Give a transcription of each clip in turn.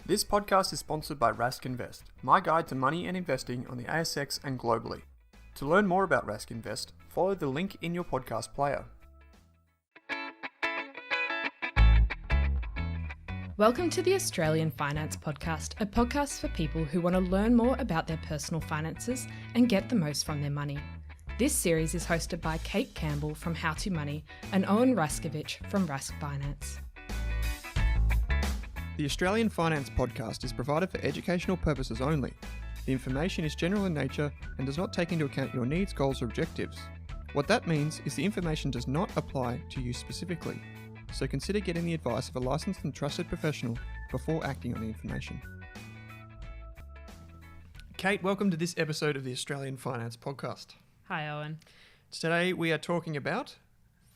This podcast is sponsored by Rask Invest, my guide to money and investing on the ASX and globally. To learn more about Rask Invest, follow the link in your podcast player. Welcome to the Australian Finance Podcast, a podcast for people who want to learn more about their personal finances and get the most from their money. This series is hosted by Kate Campbell from How to Money and Owen Raskovich from Rask Finance. The Australian Finance Podcast is provided for educational purposes only. The information is general in nature and does not take into account your needs, goals, or objectives. What that means is the information does not apply to you specifically, so consider getting the advice of a licensed and trusted professional before acting on the information. Kate, welcome to this episode of the Australian Finance Podcast. Hi, Owen. Today we are talking about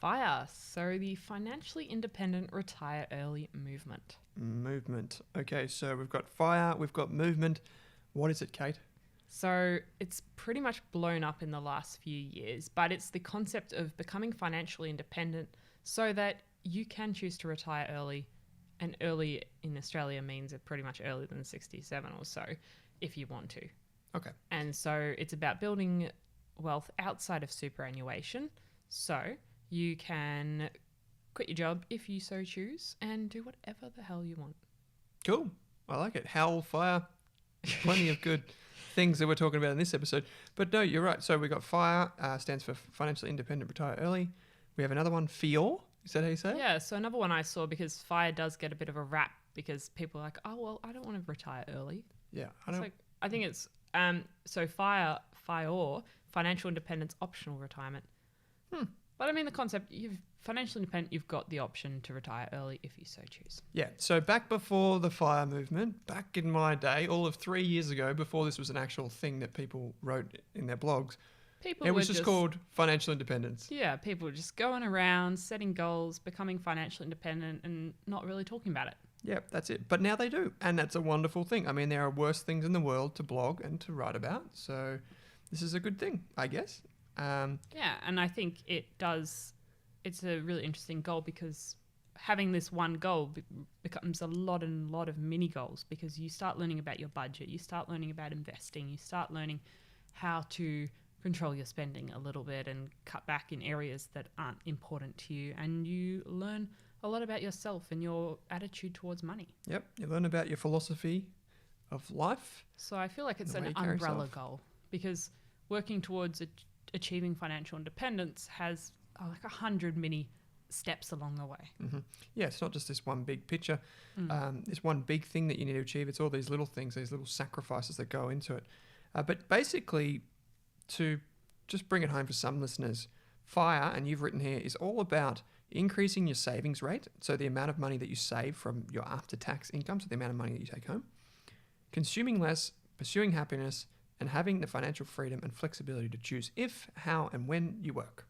FIOR, so the Financially Independent Retire Early Movement. Okay, so we've got FIOR, we've got movement. What is it, Kate? So it's pretty much blown up in the last few years, but it's the concept of becoming financially independent so that you can choose to retire early. And early in Australia means pretty much earlier than 67 or so, if you want to. Okay. And so it's about building wealth outside of superannuation. So you can quit your job if you so choose and do whatever the hell you want. Cool. I like it. Hell, fire, plenty of good things that we're talking about in this episode. But no, you're right. So we got FIOR, stands for Financially Independent Retire Early. We have another one, FIOR. Is that how you say it? Yeah, so another one I saw, because FIOR does get a bit of a rap because people are like, oh, well, I don't want to retire early. Yeah. I think it's, so FIOR, Financial Independence Optional Retirement. But I mean, the concept, financially independent, you've got the option to retire early if you so choose. Yeah. So back before the FIOR movement, back in my day, all of 3 years ago, before this was an actual thing that people wrote in their blogs, it was just called financial independence. Yeah, people were just going around, setting goals, becoming financially independent and not really talking about it. Yeah, that's it. But now they do. And that's a wonderful thing. I mean, there are worse things in the world to blog and to write about. So this is a good thing, I guess. Yeah, and I think it's a really interesting goal because having this one goal becomes a lot of mini goals, because you start learning about your budget, you start learning about investing, you start learning how to control your spending a little bit and cut back in areas that aren't important to you, and you learn a lot about yourself and your attitude towards money. Yep, you learn about your philosophy of life. So I feel like it's an umbrella goal, because working towards achieving financial independence has like 100 mini steps along the way. Mm-hmm. Yeah, it's not just this one big picture. This one big thing that you need to achieve. It's all these little things, these little sacrifices that go into it. But basically, to just bring it home for some listeners, FIOR, and you've written here, is all about increasing your savings rate, so the amount of money that you save from your after-tax income, so the amount of money that you take home, consuming less, pursuing happiness, and having the financial freedom and flexibility to choose if, how, and when you work.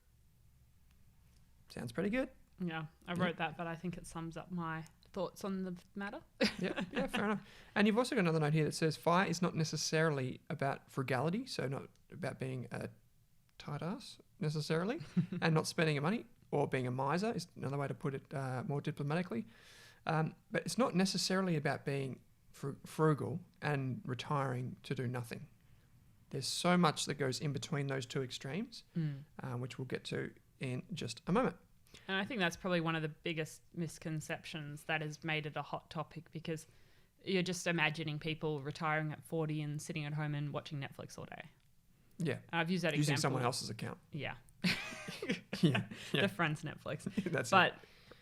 Sounds pretty good. Yeah, I wrote that, but I think it sums up my thoughts on the matter. Yeah, fair enough. And you've also got another note here that says FIOR is not necessarily about frugality, so not about being a tight ass necessarily, and not spending your money, or being a miser is another way to put it more diplomatically. But it's not necessarily about being frugal and retiring to do nothing. There's so much that goes in between those two extremes, which we'll get to in just a moment. And I think that's probably one of the biggest misconceptions that has made it a hot topic, because you're just imagining people retiring at 40 and sitting at home and watching Netflix all day. Yeah. I've used that using example. someone else's account. Yeah. Yeah. The friend's Netflix. That's but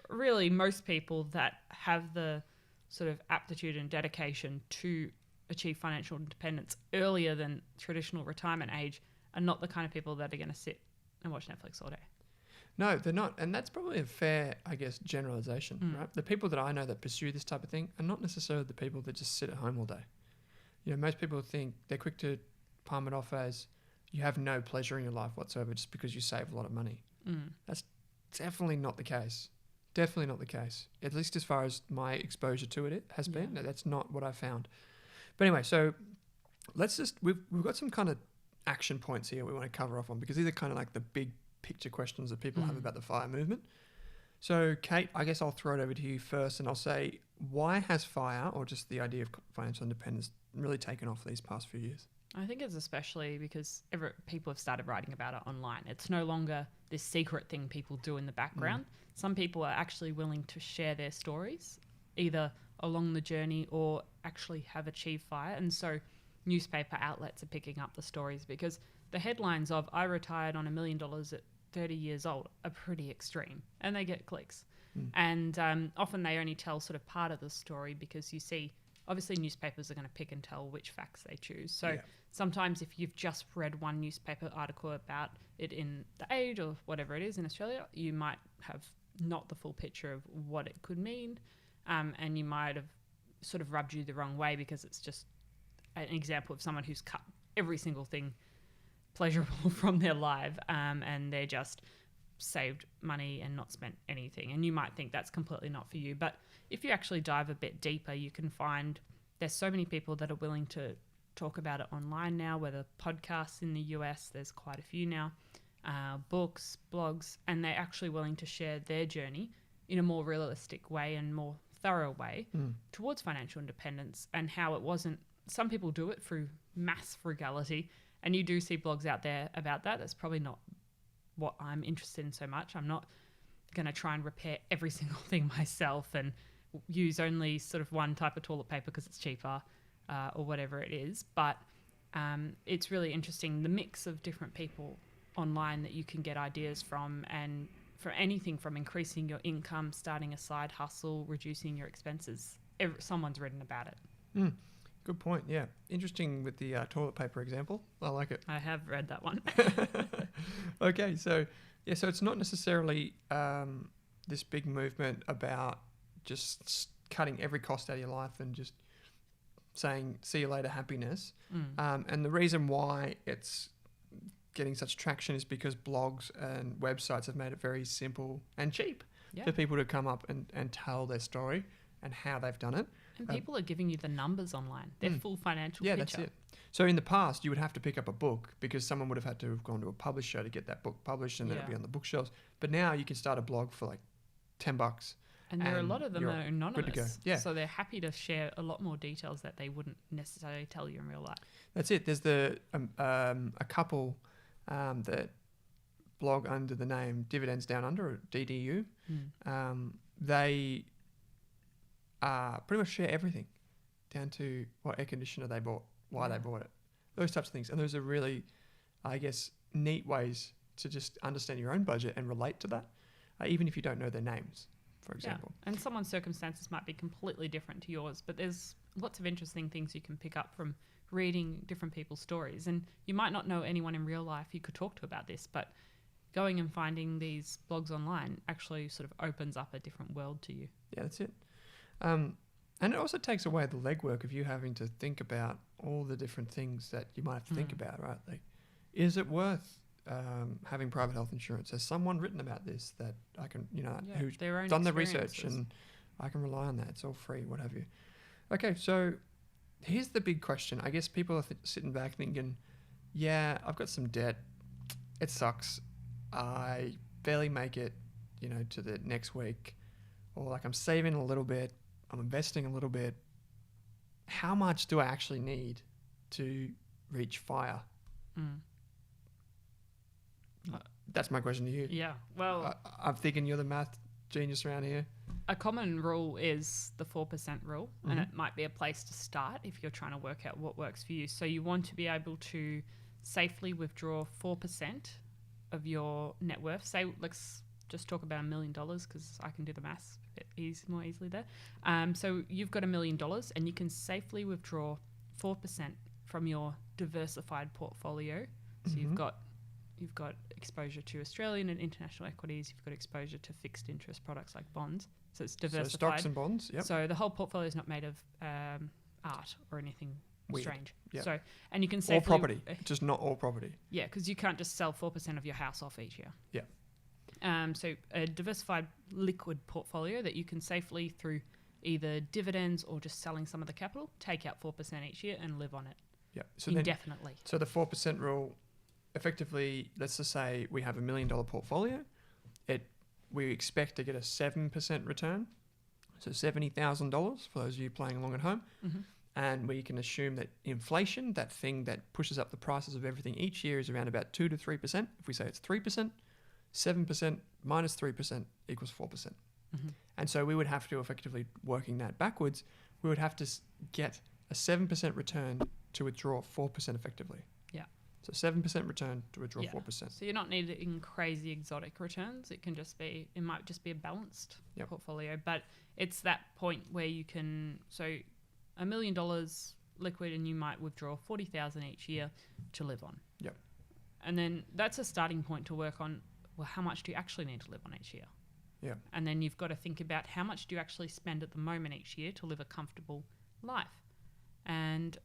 really, most people that have the sort of aptitude and dedication to achieve financial independence earlier than traditional retirement age are not the kind of people that are going to sit and watch Netflix all day. No, they're not. And that's probably a fair, I guess, generalization, right? The people that I know that pursue this type of thing are not necessarily the people that just sit at home all day. You know, most people think they're quick to palm it off as you have no pleasure in your life whatsoever just because you save a lot of money. That's definitely not the case. Definitely not the case. At least as far as my exposure to it has been. No, that's not what I found. But anyway, so we've got some kind of action points here we want to cover off on, because these are kind of like the big picture questions that people have about the FIOR movement. So, Kate, I guess I'll throw it over to you first, and I'll say, why has FIRE, or just the idea of financial independence, really taken off these past few years? I think it's especially because people have started writing about it online. It's no longer this secret thing people do in the background. Some people are actually willing to share their stories, either along the journey or actually have achieved FIRE. And so newspaper outlets are picking up the stories, because the headlines of "I retired on $1 million at 30 years old" are pretty extreme, and they get clicks. And often they only tell sort of part of the story, because you see, obviously newspapers are going to pick and tell which facts they choose. So sometimes if you've just read one newspaper article about it in The Age or whatever it is in Australia, you might have not the full picture of what it could mean, and you might have sort of rubbed you the wrong way, because it's just an example of someone who's cut every single thing pleasurable from their life, and they're just saved money and not spent anything. And you might think that's completely not for you. But if you actually dive a bit deeper, you can find there's so many people that are willing to talk about it online now, whether podcasts in the US, there's quite a few now, books, blogs, and they're actually willing to share their journey in a more realistic way and more thorough way towards financial independence, and how it wasn't. Some people do it through mass frugality, and you do see blogs out there about that. That's probably not what I'm interested in so much. I'm not going to try and repair every single thing myself and use only sort of one type of toilet paper because it's cheaper, or whatever it is. But it's really interesting, the mix of different people online that you can get ideas from, and for anything from increasing your income, starting a side hustle, reducing your expenses. Someone's written about it. Good point. Yeah. Interesting with the toilet paper example. I like it. I have read that one. Okay. So it's not necessarily this big movement about just cutting every cost out of your life and just saying, "See you later, happiness." And the reason why it's getting such traction is because blogs and websites have made it very simple and cheap for people to come up and tell their story and how they've done it. And people are giving you the numbers online. They're full financial picture. That's it. So in the past, you would have to pick up a book, because someone would have had to have gone to a publisher to get that book published, and then it'd be on the bookshelves. But now you can start a blog for like $10. And there are a lot of them that are anonymous. Good to go. Yeah. So they're happy to share a lot more details that they wouldn't necessarily tell you in real life. That's it. There's a couple that blog under the name Dividends Down Under, or DDU. They pretty much share everything, down to what air conditioner they bought, why they bought it, those types of things. And those are really, I guess, neat ways to just understand your own budget and relate to that, even if you don't know their names, for example. Yeah. And someone's circumstances might be completely different to yours, but there's lots of interesting things you can pick up from reading different people's stories. And you might not know anyone in real life you could talk to about this, but going and finding these blogs online actually sort of opens up a different world to you. Yeah, that's it. And it also takes away the legwork of you having to think about all the different things that you might have to think about, right? Like, is it worth having private health insurance? Has someone written about this that I can, who's done the research, and I can rely on that? It's all free, what have you. Okay, so here's the big question. I guess people are sitting back thinking, yeah, I've got some debt. It sucks. I barely make it, to the next week. Or like, I'm saving a little bit. I'm investing a little bit. How much do I actually need to reach FIRE? That's my question to you. Yeah, well, I'm thinking you're the math genius around here. A common rule is the 4% rule, and it might be a place to start if you're trying to work out what works for you. So you want to be able to safely withdraw 4% of your net worth. Say, let's just talk about $1 million because I can do the maths a bit more easily there. So you've got $1 million and you can safely withdraw 4% from your diversified portfolio. So you've got exposure to Australian and international equities. You've got exposure to fixed interest products like bonds. So it's diversified. So stocks and bonds, yep. So the whole portfolio is not made of art or anything strange. Yep. So, and you can safely... All property, just not all property. Yeah, because you can't just sell 4% of your house off each year. Yeah. So a diversified liquid portfolio that you can safely, through either dividends or just selling some of the capital, take out 4% each year and live on it. Yeah. So indefinitely. So the 4% rule, effectively, let's just say we have $1 million portfolio. we expect to get a 7% return. So $70,000 for those of you playing along at home. Mm-hmm. And we can assume that inflation, that thing that pushes up the prices of everything each year, is around about 2 to 3%. If we say it's 3%, 7% minus 3% equals 4%. Mm-hmm. And so we would have to, effectively working that backwards, we would have to get a 7% return to withdraw 4% effectively. Yeah. So 7% return to withdraw 4%. So you're not needing crazy exotic returns. It might just be a balanced portfolio. But it's that point where you can, so $1 million liquid and you might withdraw 40,000 each year to live on. Yep. And then that's a starting point to work on, well, how much do you actually need to live on each year? Yeah. And then you've got to think about how much do you actually spend at the moment each year to live a comfortable life. And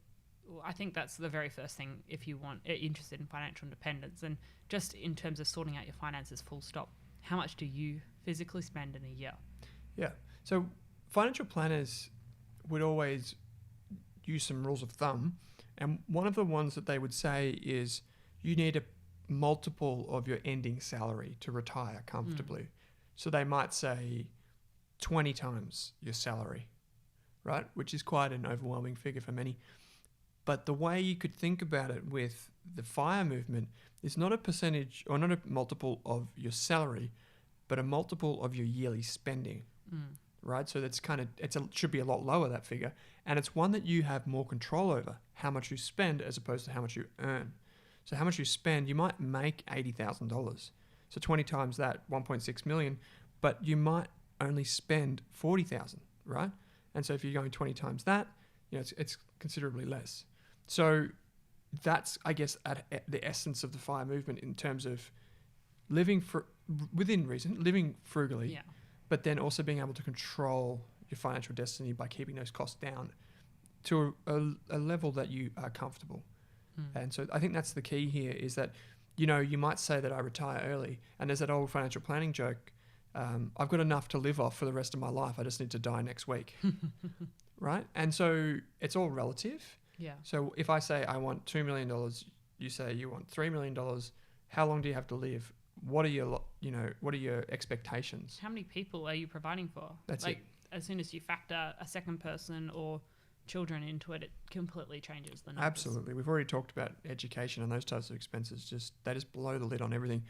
I think that's the very first thing if you want interested in financial independence, and just in terms of sorting out your finances full stop. How much do you physically spend in a year? Yeah. So financial planners would always use some rules of thumb. And one of the ones that they would say is you need a multiple of your ending salary to retire comfortably. So they might say 20 times your salary, right? Which is quite an overwhelming figure for many. But the way you could think about it with the FIOR movement is not a percentage or not a multiple of your salary, but a multiple of your yearly spending, right? So that's should be a lot lower, that figure. And it's one that you have more control over, how much you spend as opposed to how much you earn. So how much you spend, you might make $80,000. So 20 times that, 1.6 million, but you might only spend 40,000, right? And so if you're going 20 times that, it's considerably less. So that's, I guess, at the essence of the FIRE movement in terms of living within reason, living frugally, but then also being able to control your financial destiny by keeping those costs down to a level that you are comfortable. And so I think that's the key here, is that, you might say that I retire early, and there's that old financial planning joke, I've got enough to live off for the rest of my life, I just need to die next week. Right? And so it's all relative. Yeah. So if I say I want $2 million, you say you want $3 million, how long do you have to live? What are your expectations? How many people are you providing for? That's it. As soon as you factor a second person or children into it, it completely changes the numbers. Absolutely. We've already talked about education and those types of expenses. They just blow the lid on everything.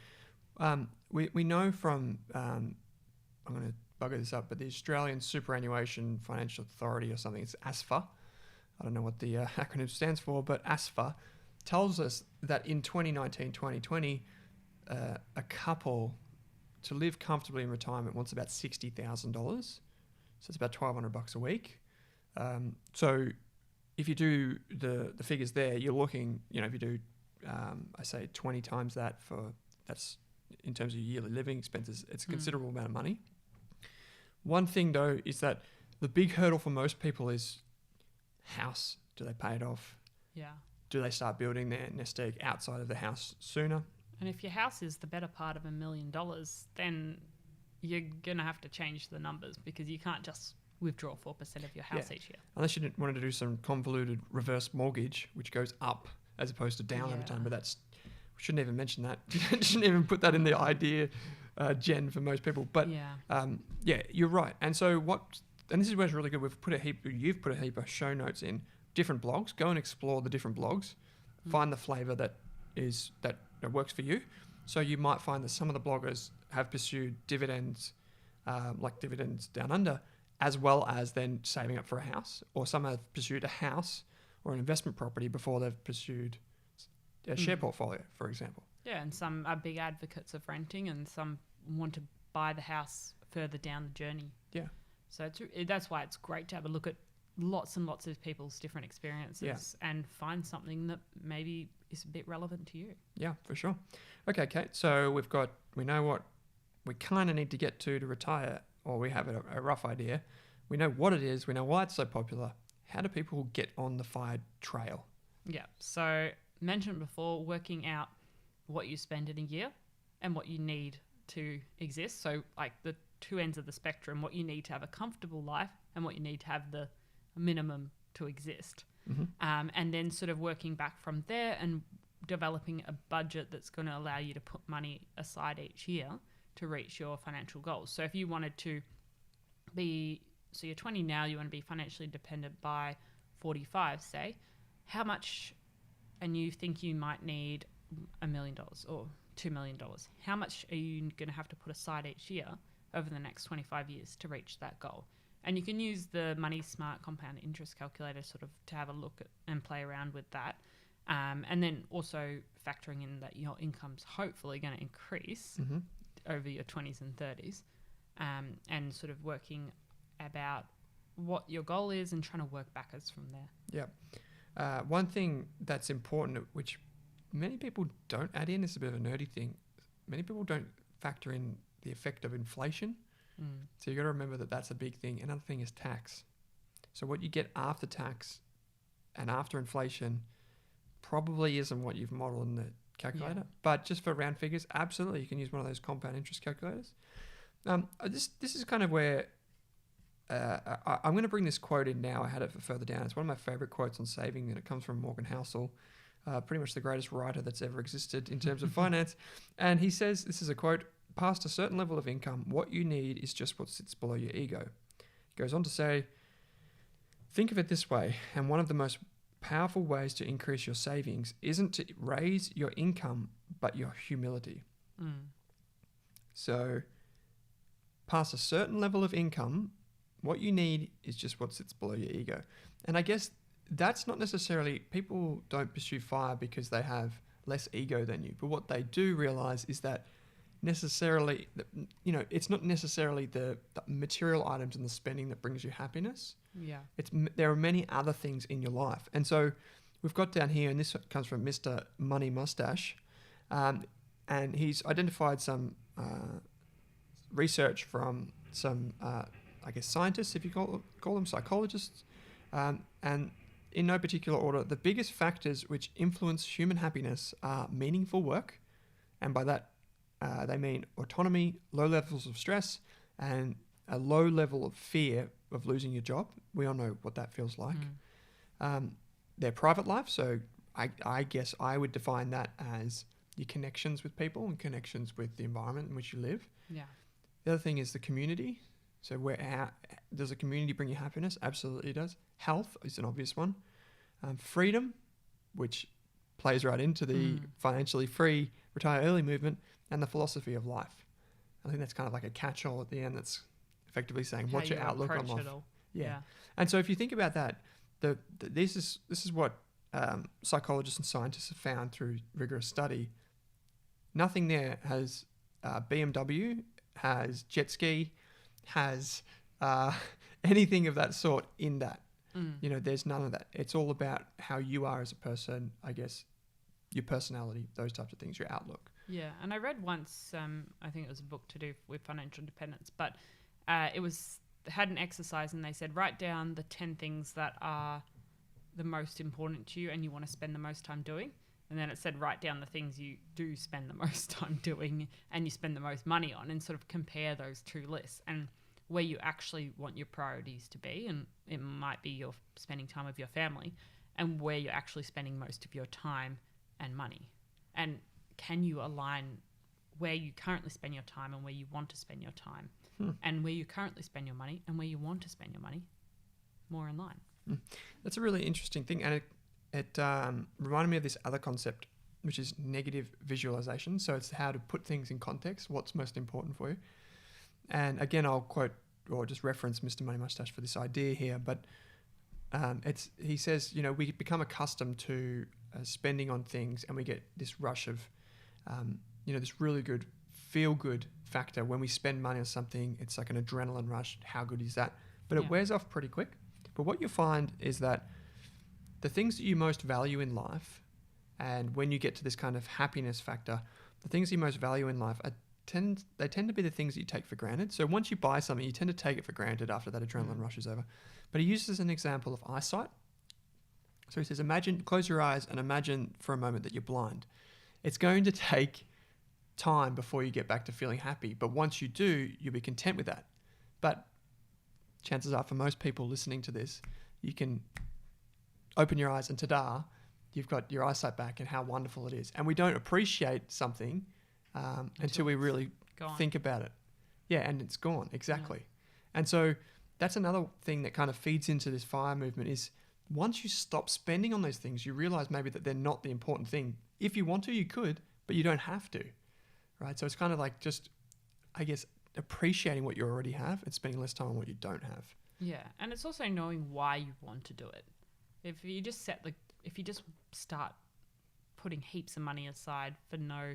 We know from, I'm going to bugger this up, but the Australian Superannuation Financial Authority or something, it's ASFA. I don't know what the acronym stands for, but ASFA tells us that in 2019-2020, a couple to live comfortably in retirement wants about $60,000. So it's about $1,200 a week. So if you do the figures there, you're looking, if you do, I say 20 times that's in terms of yearly living expenses, it's a considerable amount of money. One thing though is that the big hurdle for most people is house. Do they pay it off? Yeah. Do they start building their nest egg outside of the house sooner? And if your house is the better part of $1 million, then you're going to have to change the numbers, because you can't just withdraw 4% of your house each year. Unless you wanted to do some convoluted reverse mortgage, which goes up as opposed to down over time. But we shouldn't even mention that. Shouldn't even put that in the idea gen for most people. But you're right. And so and this is where it's really good. You've put a heap of show notes in different blogs. Go and explore the different blogs. Find the flavor that works for you. So you might find that some of the bloggers have pursued dividends, like dividends down under, as well as then saving up for a house, or some have pursued a house or an investment property before they've pursued a share portfolio, for example. Yeah, and some are big advocates of renting, and some want to buy the house further down the journey. Yeah. So that's why it's great to have a look at lots and lots of people's different experiences and find something that maybe is a bit relevant to you. Yeah, for sure. Okay, Kate. So we know what we kind of need to get to retire, or we have a rough idea. We know what it is. We know why it's so popular. How do people get on the FIRE trail? Yeah. So mentioned before, working out what you spend in a year and what you need to exist. So like the two ends of the spectrum, what you need to have a comfortable life and what you need to have the minimum to exist. And then sort of working back from there and developing a budget that's going to allow you to put money aside each year to reach your financial goals. So if you wanted to so you're 20 now, you want to be financially independent by 45, say, how much, and you think you might need $1 million or $2 million, how much are you going to have to put aside each year over the next 25 years to reach that goal? And you can use the Money Smart compound interest calculator sort of to have a look at and play around with that. And then also factoring in that your income's hopefully going to increase over your 20s and 30s, and sort of working about what your goal is and trying to work backwards from there. Yeah. One thing that's important, which many people don't add in, is a bit of a nerdy thing. Many people don't factor in the effect of inflation. So you got to remember that that's a big thing. Another thing is tax. So what you get after tax and after inflation probably isn't what you've modeled in the calculator. Yeah. But just for round figures, absolutely, you can use one of those compound interest calculators. This is kind of where I'm going to bring this quote in now. I had it for further down. It's one of my favorite quotes on saving, and it comes from Morgan Housel, pretty much the greatest writer that's ever existed in terms of finance. And he says, this is a quote, "Past a certain level of income, what you need is just what sits below your ego." He goes on to say, "Think of it this way, and one of the most powerful ways to increase your savings isn't to raise your income, but your humility." So, past a certain level of income, what you need is just what sits below your ego. And I guess that's not necessarily, people don't pursue FIRE because they have less ego than you. But what they do realize is that necessarily, it's not necessarily the material items and the spending that brings you happiness. Yeah. There are many other things in your life. And so we've got down here, and this comes from Mr. Money Mustache, and he's identified some research from some, scientists, if you call them psychologists, and in no particular order, the biggest factors which influence human happiness are meaningful work, and by that they mean autonomy, low levels of stress, and a low level of fear of losing your job. We all know what that feels like. Their private life, so I guess I would define that as your connections with people and connections with the environment in which you live. Yeah. The other thing is the community. So does a community bring you happiness? Absolutely it does. Health is an obvious one. Freedom, which plays right into the financially free, retire early movement, and the philosophy of life. I think that's kind of like a catch-all at the end that's effectively saying, what's your outlook on life? Yeah. And so if you think about that, this is what psychologists and scientists have found through rigorous study. Nothing there has BMW, has jet ski, has anything of that sort in that. There's none of that. It's all about how you are as a person, I guess, your personality, those types of things, your outlook. Yeah, and I read once, I think it was a book to do with financial independence, but it had an exercise, and they said, write down the 10 things that are the most important to you and you want to spend the most time doing. And then it said, write down the things you do spend the most time doing and you spend the most money on, and sort of compare those two lists and where you actually want your priorities to be. And it might be you're spending time with your family, and where you're actually spending most of your time and money. And can you align where you currently spend your time and where you want to spend your time, and where you currently spend your money and where you want to spend your money more in line? That's a really interesting thing. And it reminded me of this other concept, which is negative visualization. So it's how to put things in context, what's most important for you. And again, I'll quote or just reference Mr. Money Mustache for this idea here. But he says, we become accustomed to spending on things, and we get this rush of, this really good feel-good factor. When we spend money on something, it's like an adrenaline rush. How good is that? But it wears off pretty quick. But what you find is that the things that you most value in life, and when you get to this kind of happiness factor, the things you most value in life tend to be the things that you take for granted. So once you buy something, you tend to take it for granted after that adrenaline rush is over. But he uses an example of eyesight. So he says, close your eyes and imagine for a moment that you're blind. It's going to take time before you get back to feeling happy. But once you do, you'll be content with that. But chances are, for most people listening to this, you can open your eyes and ta-da, you've got your eyesight back, and how wonderful it is. And we don't appreciate something until we really Gone. think about it. Yeah, and it's gone. Exactly. And so that's another thing that kind of feeds into this FIRE movement is once you stop spending on those things, you realize maybe that they're not the important thing. If you want to, you could, but you don't have to, right? So it's kind of like just, I guess, appreciating what you already have and spending less time on what you don't have. Yeah, and it's also knowing why you want to do it. If you just start putting heaps of money aside for no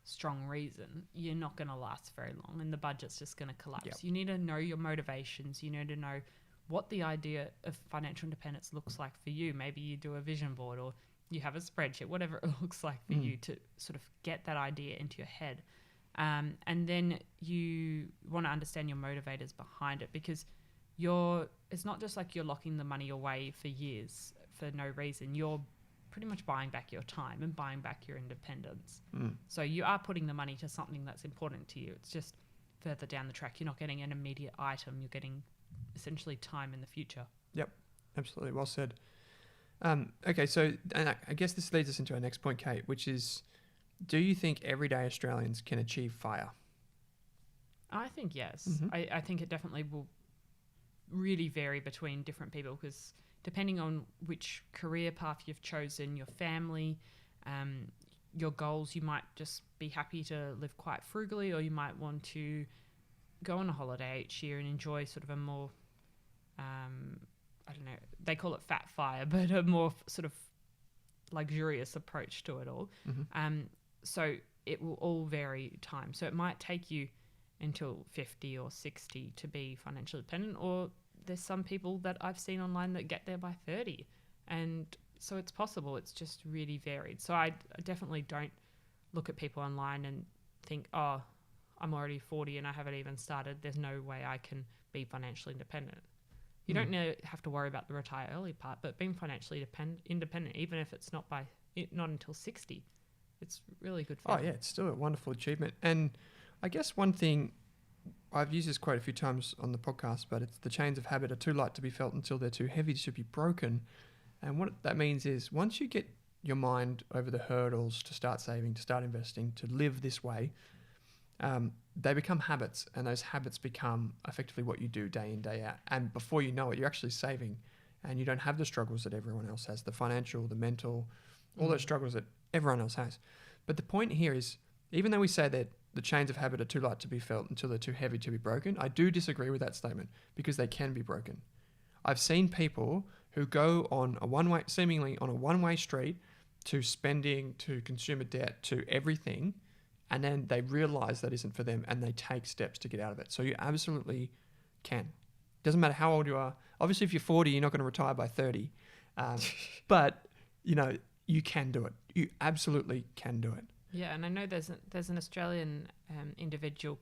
strong reason, you're not going to last very long and the budget's just going to collapse. Yep. You need to know your motivations. You need to know what the idea of financial independence looks like for you. Maybe you do a vision board or you have a spreadsheet, whatever it looks like for you to sort of get that idea into your head. And then you want to understand your motivators behind it, because it's not just like you're locking the money away for years for no reason. You're pretty much buying back your time and buying back your independence. So you are putting the money to something that's important to you. It's just further down the track. You're not getting an immediate item. You're getting essentially time in the future. Yep, absolutely. Well said. Okay, so and I guess this leads us into our next point, Kate, which is, do you think everyday Australians can achieve FIRE? I think yes. I think it definitely will really vary between different people, because depending on which career path you've chosen, your family, your goals, you might just be happy to live quite frugally, or you might want to go on a holiday each year and enjoy sort of a more, I don't know, they call it fat FIRE, but a more sort of luxurious approach to it all. So it will all vary time. So it might take you until 50 or 60 to be financially dependent, or there's some people that I've seen online that get there by 30. And so it's possible. It's just really varied. So I definitely don't look at people online and think, oh, I'm already 40 and I haven't even started. There's no way I can be financially independent. You don't have to worry about the retire early part, but being financially independent, even if it's not until 60, it's really good for you. Oh, yeah, it's still a wonderful achievement. And I guess one thing, I've used this quite a few times on the podcast, but it's the chains of habit are too light to be felt until they're too heavy to be broken. And what that means is once you get your mind over the hurdles to start saving, to start investing, to live this way, they become habits, and those habits become effectively what you do day in, day out. And before you know it, you're actually saving, and you don't have the struggles that everyone else has, the financial, the mental, all those struggles that everyone else has. But the point here is, even though we say that the chains of habit are too light to be felt until they're too heavy to be broken, I do disagree with that statement, because they can be broken. I've seen people who go on seemingly on a one-way street to spending, to consumer debt, to everything, and then they realize that isn't for them and they take steps to get out of it. So you absolutely can. Doesn't matter how old you are. Obviously, if you're 40, you're not going to retire by 30. But, you can do it. You absolutely can do it. Yeah, and I know there's an Australian individual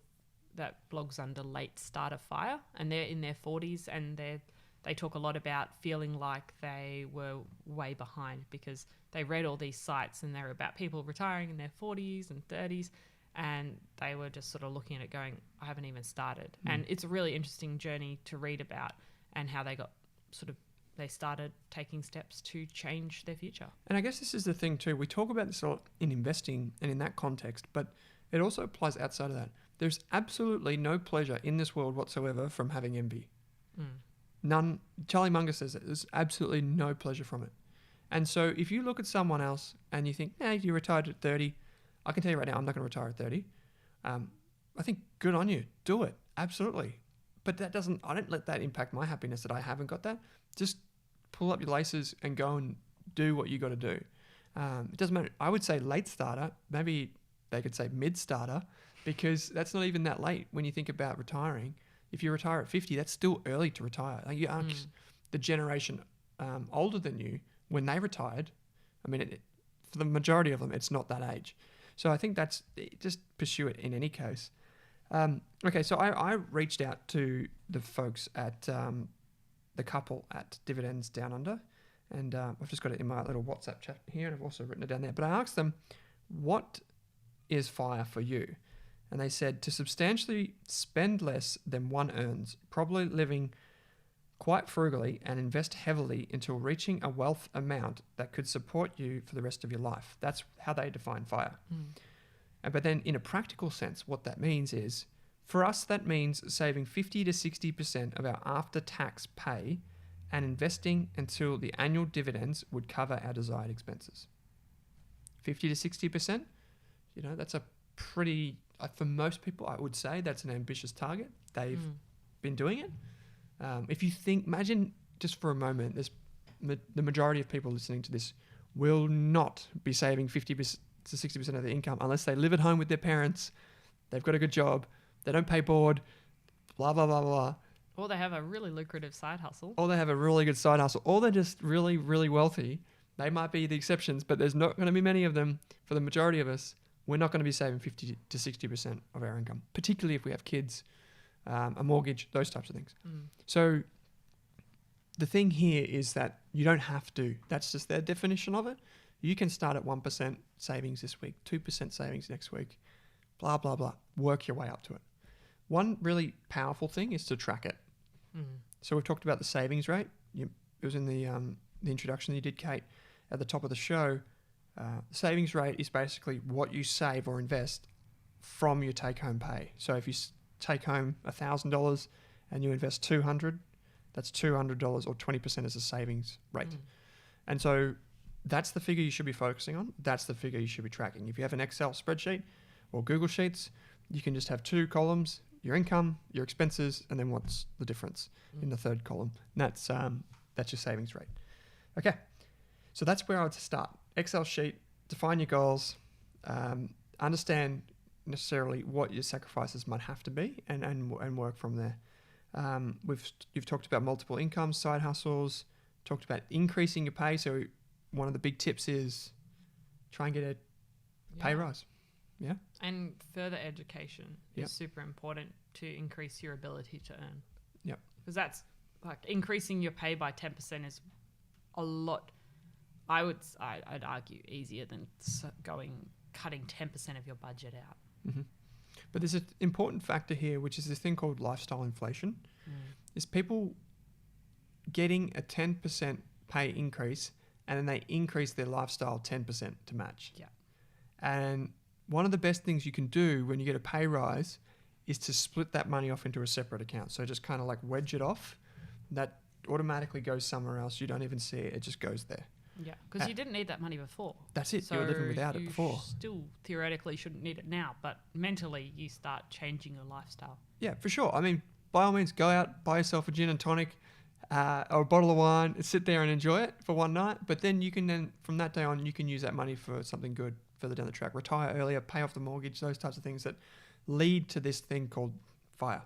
that blogs under Late Starter FIRE, and they're in their 40s, and they talk a lot about feeling like they were way behind because they read all these sites and they're about people retiring in their 40s and 30s, and they were just sort of looking at it going, I haven't even started. And it's a really interesting journey to read about, and how they started taking steps to change their future. And I guess this is the thing too. We talk about this a lot in investing and in that context, but it also applies outside of that. There's absolutely no pleasure in this world whatsoever from having envy. None. Charlie Munger says that there's absolutely no pleasure from it. And so if you look at someone else and you think, you retired at 30, I can tell you right now, I'm not going to retire at 30. I think good on you. Do it. Absolutely. But I don't let that impact my happiness that I haven't got that. Just pull up your laces and go and do what you got to do. It doesn't matter. I would say late starter. Maybe they could say mid starter, because that's not even that late when you think about retiring. If you retire at 50, that's still early to retire. Like you ask the generation older than you, when they retired, for the majority of them, it's not that age. So I think just pursue it in any case. Okay, so I reached out to the folks at the couple at Dividends Down Under, and I've just got it in my little WhatsApp chat here, and I've also written it down there. But I asked them, what is FIRE for you? And they said to substantially spend less than one earns, probably living quite frugally, and invest heavily until reaching a wealth amount that could support you for the rest of your life. That's how they define FIRE. But then in a practical sense, what that means is, for us, that means saving 50 to 60% of our after-tax pay and investing until the annual dividends would cover our desired expenses. 50 to 60%, that's a pretty, for most people, I would say that's an ambitious target. They've been doing it. If you imagine just for a moment, the majority of people listening to this will not be saving 50 to 60% of their income unless they live at home with their parents, they've got a good job, they don't pay board, blah, blah, blah, blah. Or they have a really lucrative side hustle. Or they have a really good side hustle. Or they're just really, really wealthy. They might be the exceptions, but there's not going to be many of them. For the majority of us, we're not going to be saving 50 to 60% of our income, particularly if we have kids, a mortgage, those types of things. So the thing here is that you don't have to. That's just their definition of it. You can start at 1% savings this week, 2% savings next week, blah, blah, blah. Work your way up to it. One really powerful thing is to track it. So we've talked about the savings rate. It was in the introduction that you did, Kate, at the top of the show. The savings rate is basically what you save or invest from your take-home pay. So if you take home $1,000 and you invest $200, that's $200 or 20% as a savings rate. And so that's the figure you should be focusing on. That's the figure you should be tracking. If you have an Excel spreadsheet or Google Sheets, you can just have two columns: your income, your expenses, and then what's the difference in the third column. And that's your savings rate. Okay, so that's where I would start. Excel sheet, define your goals, understand necessarily what your sacrifices might have to be, and work from there. You've talked about multiple incomes, side hustles, talked about increasing your pay. So one of the big tips is try and get a pay rise. Yeah. And further education is super important to increase your ability to earn. Yep. Because that's like increasing your pay by 10% is a lot. I'd argue easier than cutting 10% of your budget out. But there's an important factor here, which is this thing called lifestyle inflation. Is people getting a 10% pay increase and then they increase their lifestyle 10% to match. Yeah. And one of the best things you can do when you get a pay rise is to split that money off into a separate account. So just kind of like wedge it off. That automatically goes somewhere else. You don't even see it. It just goes there. Yeah, because you didn't need that money before. That's it. So you were living without it before. You still theoretically shouldn't need it now, but mentally you start changing your lifestyle. Yeah, for sure. I mean, by all means, go out, buy yourself a gin and tonic or a bottle of wine, and sit there and enjoy it for one night. But then from that day on, you can use that money for something good further down the track. Retire earlier, pay off the mortgage, those types of things that lead to this thing called FIOR.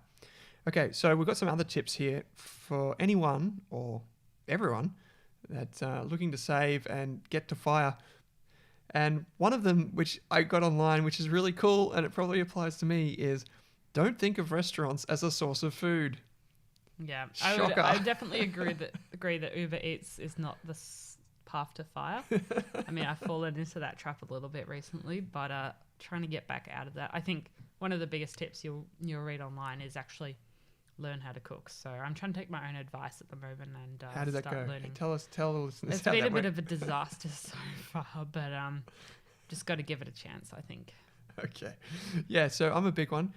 Okay, so we've got some other tips here for anyone or everyone that's looking to save and get to FIOR. And one of them, which I got online, which is really cool, and it probably applies to me, is don't think of restaurants as a source of food. Yeah, Shocker. I definitely agree that Uber Eats is not the path to FIOR. I mean, I've fallen into that trap a little bit recently, but trying to get back out of that. I think one of the biggest tips you'll read online is actually learn how to cook. So I'm trying to take my own advice at the moment and how did that go? Learning. Tell the listeners. It's been a bit of a disaster so far, but just got to give it a chance, I think. Okay, yeah. So I'm a big one.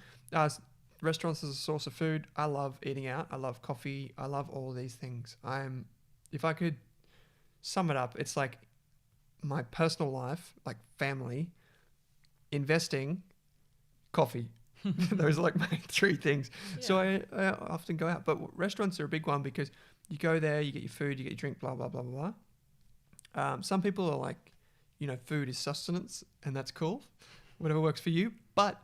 Restaurants as a source of food. I love eating out. I love coffee. I love all of these things. If I could sum it up, it's like my personal life, like family, investing, coffee. Those are like my three things. Yeah. So I often go out, but restaurants are a big one because you go there, you get your food, you get your drink, blah, blah, blah, blah, blah. Some people are like, food is sustenance, and that's cool. Whatever works for you. But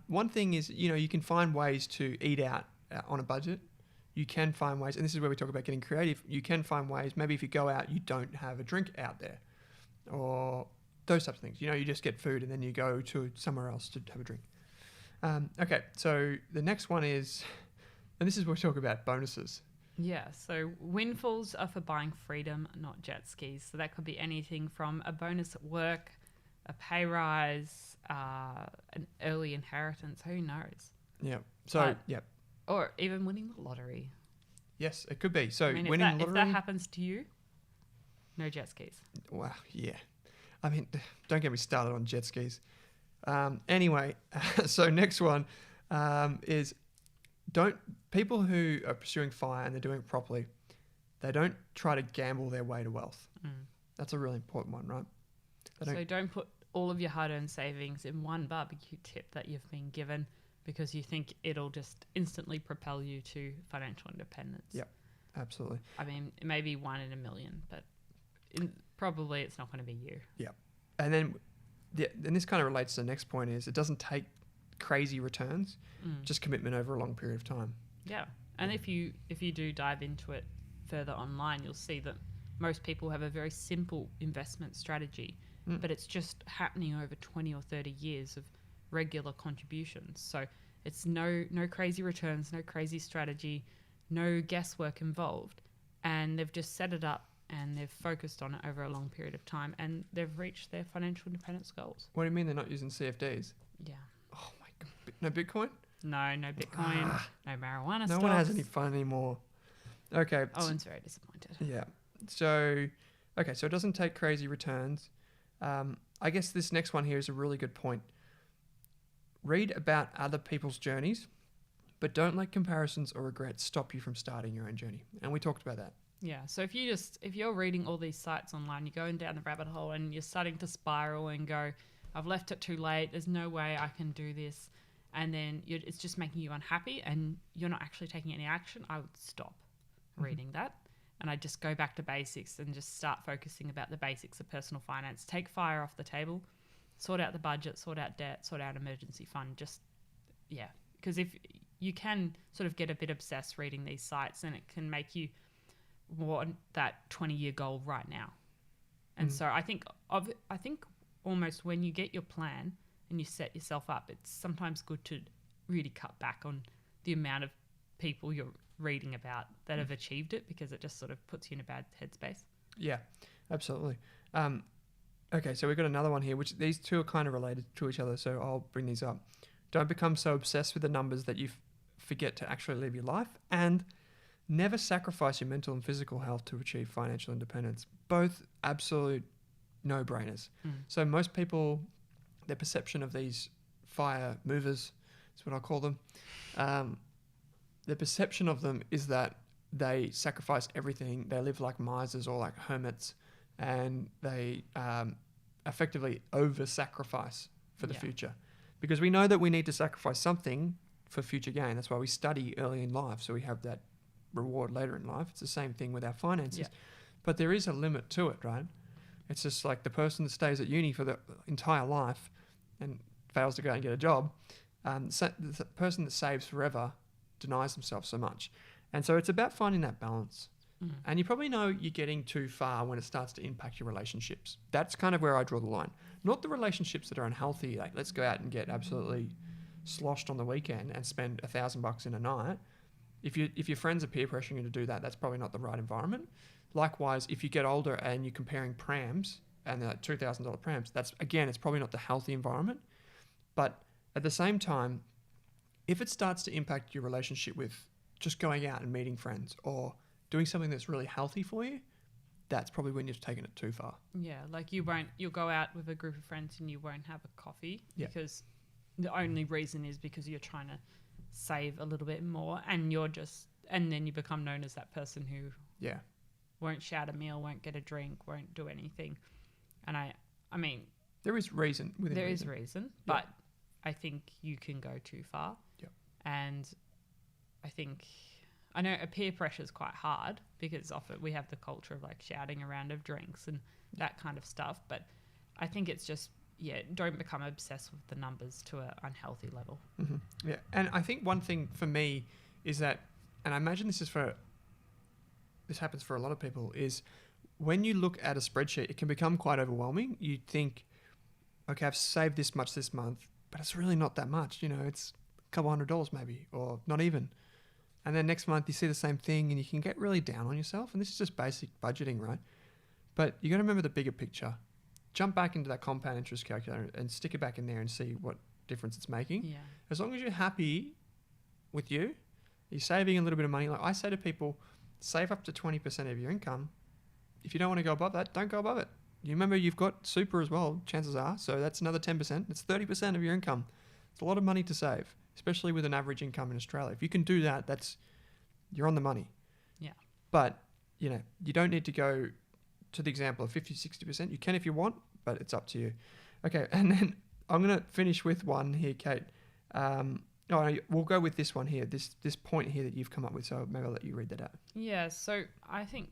one thing is, you can find ways to eat out on a budget. You can find ways, and this is where we talk about getting creative. You can find ways, maybe if you go out, you don't have a drink out there or those types of things. You just get food and then you go to somewhere else to have a drink. Okay, so the next one is, and this is where we talk about bonuses. Yeah, so windfalls are for buying freedom, not jet skis. So that could be anything from a bonus at work, a pay rise, an early inheritance, who knows? Yeah. So, yeah. Or even winning the lottery. Yes, it could be. So winning the lottery. If that happens to you, no jet skis. Wow, yeah. I mean, don't get me started on jet skis. Anyway, so next one is people who are pursuing FIRE and they're doing it properly, they don't try to gamble their way to wealth. That's a really important one, right? So don't put all of your hard-earned savings in one barbecue tip that you've been given because you think it'll just instantly propel you to financial independence. Yep, absolutely. I mean, it may be 1 in a million, but probably it's not going to be you. Yeah. And then and this kind of relates to the next point is it doesn't take crazy returns, just commitment over a long period of time. Yeah. And if you do dive into it further online, you'll see that most people have a very simple investment strategy, but it's just happening over 20 or 30 years of regular contributions. So it's no crazy returns, no crazy strategy, no guesswork involved. And they've just set it up and they've focused on it over a long period of time and they've reached their financial independence goals. What do you mean they're not using CFDs? Yeah. Oh my God. No Bitcoin? No Bitcoin, no marijuana No stocks. one has any fun anymore. Okay. Owen's very disappointed. Yeah. So it doesn't take crazy returns. I guess this next one here is a really good point. Read about other people's journeys, but don't let comparisons or regrets stop you from starting your own journey. And we talked about that. Yeah. So if you're reading all these sites online, you're going down the rabbit hole and you're starting to spiral and go, I've left it too late. There's no way I can do this. And then it's just making you unhappy and you're not actually taking any action. I would stop reading that. And I just go back to basics and just start focusing about the basics of personal finance. Take FIRE off the table, sort out the budget, sort out debt, sort out emergency fund. Because if you can sort of get a bit obsessed reading these sites and it can make you want that 20-year goal right now. And so I think almost when you get your plan and you set yourself up, it's sometimes good to really cut back on the amount of people you're reading about that have achieved it because it just sort of puts you in a bad headspace. Yeah, absolutely. Okay, so we've got another one here, which these two are kind of related to each other, so I'll bring these up. Don't become so obsessed with the numbers that you forget to actually live your life, and never sacrifice your mental and physical health to achieve financial independence. Both absolute no-brainers. So most people, their perception of these FIRE movers, is what I call them, the perception of them is that they sacrifice everything. They live like misers or like hermits, and they effectively over-sacrifice for the future. Because we know that we need to sacrifice something for future gain. That's why we study early in life, so we have that reward later in life. It's the same thing with our finances. Yeah. But there is a limit to it, right? It's just like the person that stays at uni for the entire life and fails to go and get a job, the person that saves forever denies themselves so much. And so it's about finding that balance. And you probably know you're getting too far when it starts to impact your relationships. That's kind of where I draw the line. Not the relationships that are unhealthy, like let's go out and get absolutely sloshed on the weekend and spend $1,000 in a night. If your friends are peer pressuring you to do that, that's probably not the right environment. Likewise, if you get older and you're comparing prams and they're like $2,000 prams, it's probably not the healthy environment. But at the same time, if it starts to impact your relationship with just going out and meeting friends or doing something that's really healthy for you, that's probably when you've taken it too far. Yeah, like you'll go out with a group of friends and you won't have a coffee because the only reason is because you're trying to save a little bit more and then you become known as that person who won't shout a meal, won't get a drink, won't do anything. And I mean... There is reason within There reason. is reason, but I think you can go too far. Yeah. And I know peer pressure is quite hard because often we have the culture of like shouting around of drinks and that kind of stuff. But I think it's just, don't become obsessed with the numbers to an unhealthy level. Mm-hmm. Yeah. And I think one thing for me is that, and I imagine this happens for a lot of people, is when you look at a spreadsheet, it can become quite overwhelming. You think, okay, I've saved this much this month, but it's really not that much. It's a couple $100 maybe, or not even. And then next month you see the same thing and you can get really down on yourself. And this is just basic budgeting, right? But you got to remember the bigger picture. Jump back into that compound interest calculator and stick it back in there and see what difference it's making. Yeah. As long as you're happy with you're saving a little bit of money. Like I say to people, save up to 20% of your income. If you don't want to go above that, don't go above it. you remember you've got super as well, chances are. So that's another 10%. It's 30% of your income. It's a lot of money to save, especially with an average income in Australia. If you can do that, you're on the money. Yeah. But, you don't need to go to the example of 50, 60%. You can if you want, but it's up to you. Okay, and then I'm going to finish with one here, Kate. We'll go with this one here, this point here that you've come up with. So maybe I'll let you read that out. Yeah, so I think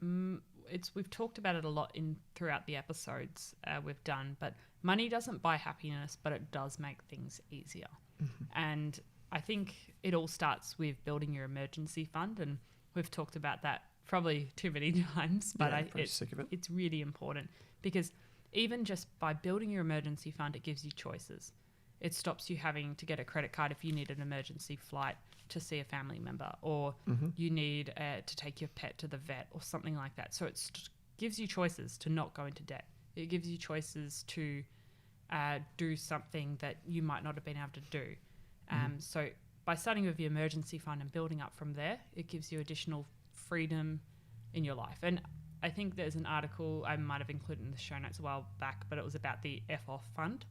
we've talked about it a lot throughout the episodes we've done, but money doesn't buy happiness, but it does make things easier. Mm-hmm. And I think it all starts with building your emergency fund, and we've talked about that probably too many times, but sick of it. It's really important because even just by building your emergency fund, it gives you choices. It stops you having to get a credit card if you need an emergency flight to see a family member, or you need to take your pet to the vet or something like that. So it gives you choices to not go into debt. It gives you choices to do something that you might not have been able to do. So by starting with your emergency fund and building up from there, it gives you additional freedom in your life. And I think there's an article I might have included in the show notes a while back, but it was about the FIOR fund.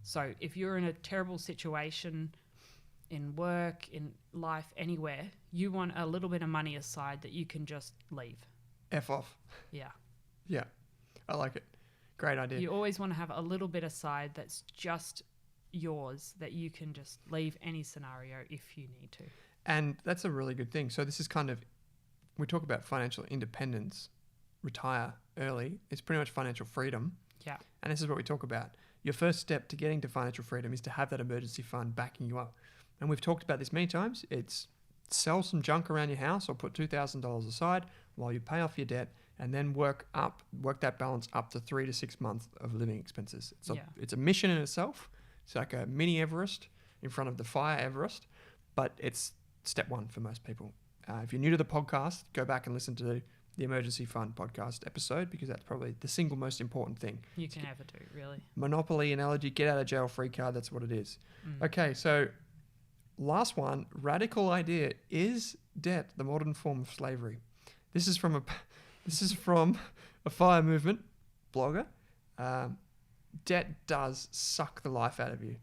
So if you're in a terrible situation in work, in life, anywhere, you want a little bit of money aside that you can just leave. F off. Yeah. Yeah. I like it. Great idea. You always want to have a little bit aside that's just yours that you can just leave any scenario if you need to. And that's a really good thing. So this is we talk about financial independence, retire early. It's pretty much financial freedom. Yeah. And this is what we talk about. Your first step to getting to financial freedom is to have that emergency fund backing you up. And we've talked about this many times. It's sell some junk around your house or put $2,000 aside while you pay off your debt, and then work that balance up to 3 to 6 months of living expenses. It's a mission in itself. It's like a mini Everest in front of the FIOR Everest, but it's step one for most people. If you're new to the podcast, go back and listen to the Emergency Fund podcast episode, because that's probably the single most important thing you can ever do, really. Monopoly analogy, get out of jail free card, that's what it is. Okay, so last one, radical idea. Is debt the modern form of slavery? This is from a FIOR movement blogger. Debt does suck the life out of you.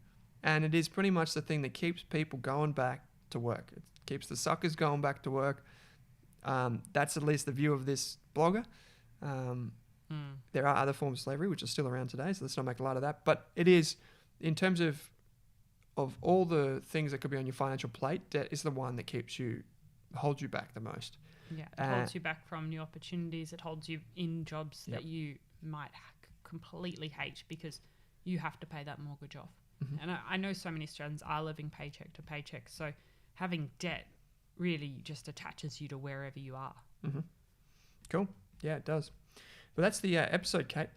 And it is pretty much the thing that keeps people going back to work. It keeps the suckers going back to work. That's at least the view of this blogger. There are other forms of slavery which are still around today, so let's not make a lot of that. But it is, in terms of all the things that could be on your financial plate, debt is the one that holds you back the most. Yeah, it holds you back from new opportunities. It holds you in jobs that you might completely hate because you have to pay that mortgage off. And I know so many Australians are living paycheck to paycheck, so having debt really just attaches you to wherever you are. Cool. Yeah, it does. But that's the episode, Kate.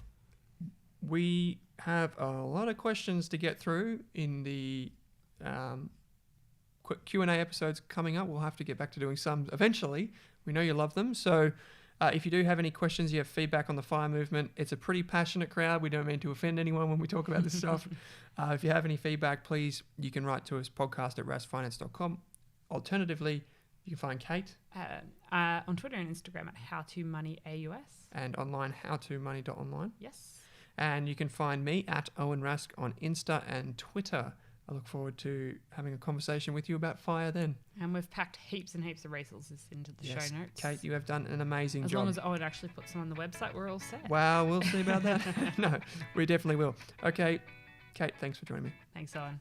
We have a lot of questions to get through in the quick Q&A episodes coming up. We'll have to get back to doing some eventually. We know you love them. So if you do have any questions, you have feedback on the FIOR movement, it's a pretty passionate crowd. We don't mean to offend anyone when we talk about this stuff. If you have any feedback, please, you can write to us, podcast@raskfinance.com. Alternatively, you can find Kate on Twitter and Instagram at howtomoneyAUS. And online, howtomoney.online. Yes. And you can find me at Owen Rask on Insta and Twitter. I look forward to having a conversation with you about FIOR then. And we've packed heaps and heaps of resources into the show notes. Kate, you have done an amazing job. As long as Owen actually puts them on the website, we're all set. Wow, we'll see about that. No, we definitely will. Okay, Kate, thanks for joining me. Thanks, Owen.